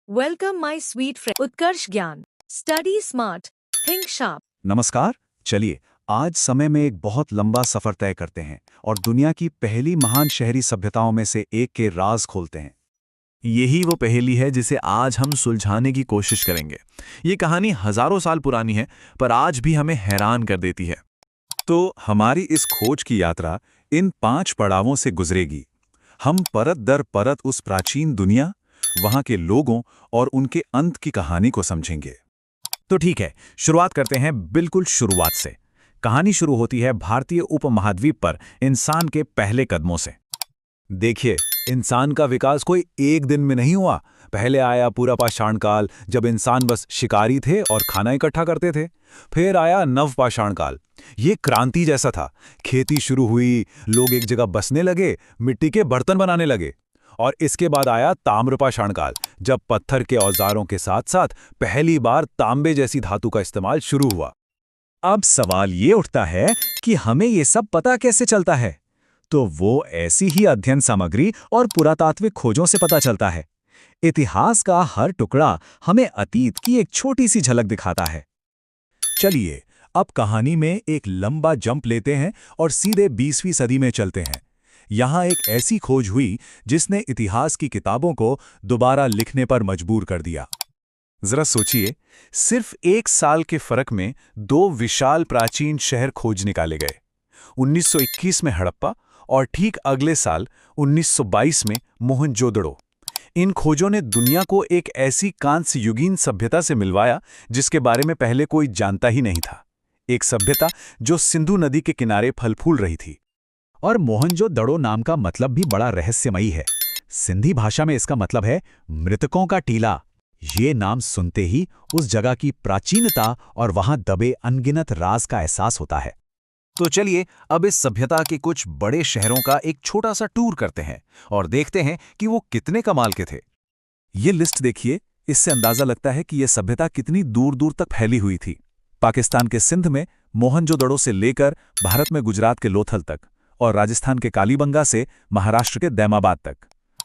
Welcome my sweet friend उत्कर्ष ज्ञान study smart think sharp. नमस्कार। चलिए आज समय में एक बहुत लंबा सफर तय करते हैं और दुनिया की पहली महान शहरी सभ्यताओं में से एक के राज खोलते हैं। यही वो पहेली है जिसे आज हम सुलझाने की कोशिश करेंगे। ये कहानी हजारों साल पुरानी है, पर आज भी हमें हैरान कर देती है। तो हमारी इस खोज की यात्रा इन 5 पड़ावों से गुजरेगी। हम परत दर परत उस प्राचीन दुनिया, वहां के लोगों और उनके अंत की कहानी को समझेंगे। तो ठीक है, शुरुआत करते हैं बिल्कुल शुरुआत से। कहानी शुरू होती है भारतीय उपमहाद्वीप पर इंसान के पहले कदमों से। देखिए, इंसान का विकास कोई एक दिन में नहीं हुआ। पहले आया पूरा पाषाण काल, जब इंसान बस शिकारी थे और खाना इकट्ठा करते थे। फिर आया नवपाषाण काल, ये क्रांति जैसा था। खेती शुरू हुई, लोग एक जगह बसने लगे, मिट्टी के बर्तन बनाने लगे। और इसके बाद आया ताम्रपाषाण काल, जब पत्थर के औजारों के साथ साथ पहली बार तांबे जैसी धातु का इस्तेमाल शुरू हुआ। अब सवाल ये उठता है कि हमें ये सब पता कैसे चलता है? तो वो ऐसी ही अध्ययन सामग्री और पुरातात्विक खोजों से पता चलता है। इतिहास का हर टुकड़ा हमें अतीत की एक छोटी सी झलक दिखाता है। चलिए अब कहानी में एक लंबा जंप लेते हैं और सीधे 20वीं सदी में चलते हैं। यहाँ एक ऐसी खोज हुई जिसने इतिहास की किताबों को दोबारा लिखने पर मजबूर कर दिया। जरा सोचिए, सिर्फ 1 साल के फर्क में 2 विशाल प्राचीन शहर खोज निकाले गए। 1921 में हड़प्पा और ठीक अगले साल 1922 में मोहनजोदड़ो। इन खोजों ने दुनिया को एक ऐसी कांस्य युगीन सभ्यता से मिलवाया जिसके बारे में पहले कोई जानता ही नहीं था। एक सभ्यता जो सिंधु नदी के किनारे फल फूल रही थी। और मोहनजोदड़ो नाम का मतलब भी बड़ा रहस्यमयी है। सिंधी भाषा में इसका मतलब है मृतकों का टीला। ये नाम सुनते ही उस जगह की प्राचीनता और वहां दबे अनगिनत राज का एहसास होता है। तो चलिए अब इस सभ्यता के कुछ बड़े शहरों का एक छोटा सा टूर करते हैं और देखते हैं कि वो कितने कमाल के थे। ये लिस्ट देखिए, इससे अंदाजा लगता है कि यह सभ्यता कितनी दूर दूर तक फैली हुई थी। पाकिस्तान के सिंध में मोहनजोदड़ो से लेकर भारत में गुजरात के लोथल तक, और राजस्थान के कालीबंगा से महाराष्ट्र के दैमाबाद तक।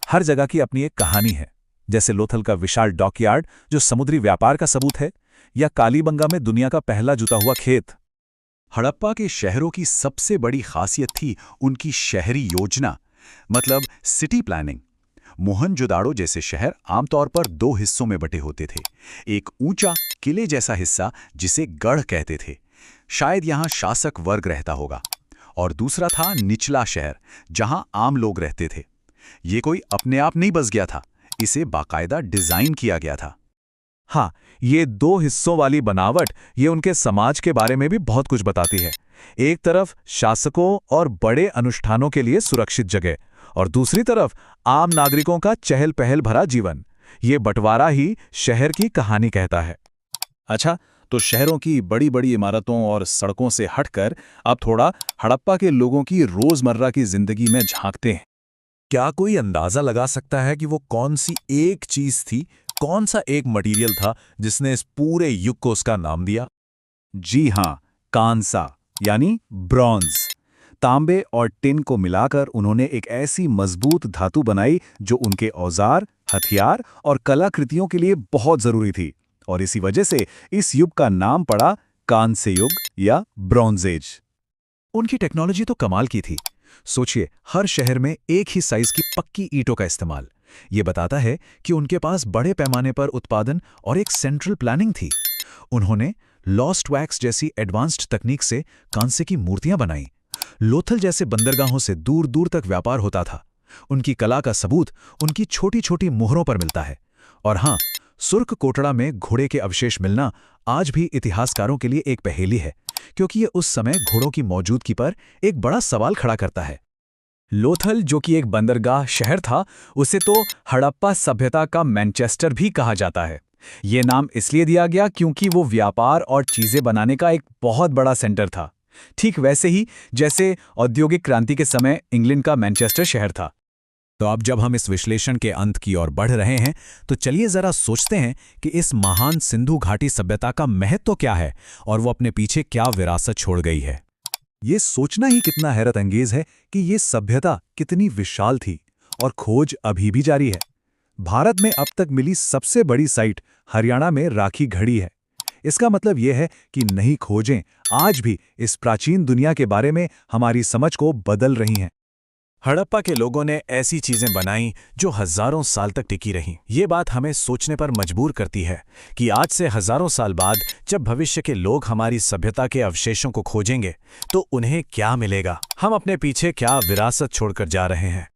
हर जगह की अपनी एक कहानी है। जैसे लोथल का विशाल डॉकयार्ड जो समुद्री व्यापार का सबूत है, या कालीबंगा में दुनिया का पहला जुता हुआ खेत। हड़प्पा के शहरों की सबसे बड़ी खासियत थी उनकी शहरी योजना, मतलब सिटी प्लानिंग। मोहनजोदाड़ो जैसे शहर आमतौर पर 2 हिस्सों में बटे होते थे। एक ऊंचा किले जैसा हिस्सा जिसे गढ़ कहते थे, शायद यहां शासक वर्ग रहता होगा, और दूसरा था निचला शहर जहां आम लोग रहते थे। ये कोई अपने आप नहीं बस गया था, इसे बाकायदा डिजाइन किया गया था। हाँ, ये 2 हिस्सों वाली बनावट ये उनके समाज के बारे में भी बहुत कुछ बताती है। एक तरफ शासकों और बड़े अनुष्ठानों के लिए सुरक्षित जगह, और दूसरी तरफ आम नागरिकों का चहल पहल भरा जीवन। ये बंटवारा ही शहर की कहानी कहता है। अच्छा, तो शहरों की बड़ी बड़ी इमारतों और सड़कों से हटकर अब थोड़ा हड़प्पा के लोगों की रोजमर्रा की जिंदगी में झांकते हैं। क्या कोई अंदाजा लगा सकता है कि वो कौन सी एक चीज थी, कौन सा एक मटेरियल था जिसने इस पूरे युग को उसका नाम दिया? जी हां, कांसा यानी ब्रॉन्ज। तांबे और टिन को मिलाकर उन्होंने एक ऐसी मजबूत धातु बनाई जो उनके औजार, हथियार और कलाकृतियों के लिए बहुत जरूरी थी। और इसी वजह से इस युग का नाम पड़ा कांस्य युग या ब्रॉन्ज एज। उनकी टेक्नोलॉजी तो कमाल की थी। सोचिए, हर शहर में एक ही साइज की पक्की ईंटों का इस्तेमाल। ये बताता है कि उनके पास बड़े पैमाने पर उत्पादन और एक सेंट्रल प्लानिंग थी। उन्होंने लॉस्ट वैक्स जैसी एडवांस्ड तकनीक से कांसे की मूर्तियां बनाई। लोथल जैसे बंदरगाहों से दूर दूर तक व्यापार होता था। उनकी कला का सबूत उनकी छोटी छोटी मुहरों पर मिलता है। और हाँ, सुर्ख कोटड़ा में घोड़े के अवशेष मिलना आज भी इतिहासकारों के लिए एक पहेली है, क्योंकि ये उस समय घोड़ों की मौजूदगी पर एक बड़ा सवाल खड़ा करता है। लोथल, जो कि एक बंदरगाह शहर था, उसे तो हड़प्पा सभ्यता का मैनचेस्टर भी कहा जाता है। ये नाम इसलिए दिया गया क्योंकि वो व्यापार और चीजें बनाने का एक बहुत बड़ा सेंटर था, ठीक वैसे ही जैसे औद्योगिक क्रांति के समय इंग्लैंड का मैनचेस्टर शहर था। तो अब जब हम इस विश्लेषण के अंत की ओर बढ़ रहे हैं, तो चलिए जरा सोचते हैं कि इस महान सिंधु घाटी सभ्यता का महत्व क्या है और वो अपने पीछे क्या विरासत छोड़ गई है। ये सोचना ही कितना हैरत अंगेज है कि ये सभ्यता कितनी विशाल थी, और खोज अभी भी जारी है। भारत में अब तक मिली सबसे बड़ी साइट हरियाणा में राखी घड़ी है। इसका मतलब यह है कि नई खोजें आज भी इस प्राचीन दुनिया के बारे में हमारी समझ को बदल रही हैं। हड़प्पा के लोगों ने ऐसी चीजें बनाई जो हजारों साल तक टिकी रहीं। ये बात हमें सोचने पर मजबूर करती है कि आज से हजारों साल बाद जब भविष्य के लोग हमारी सभ्यता के अवशेषों को खोजेंगे तो उन्हें क्या मिलेगा, हम अपने पीछे क्या विरासत छोड़कर जा रहे हैं।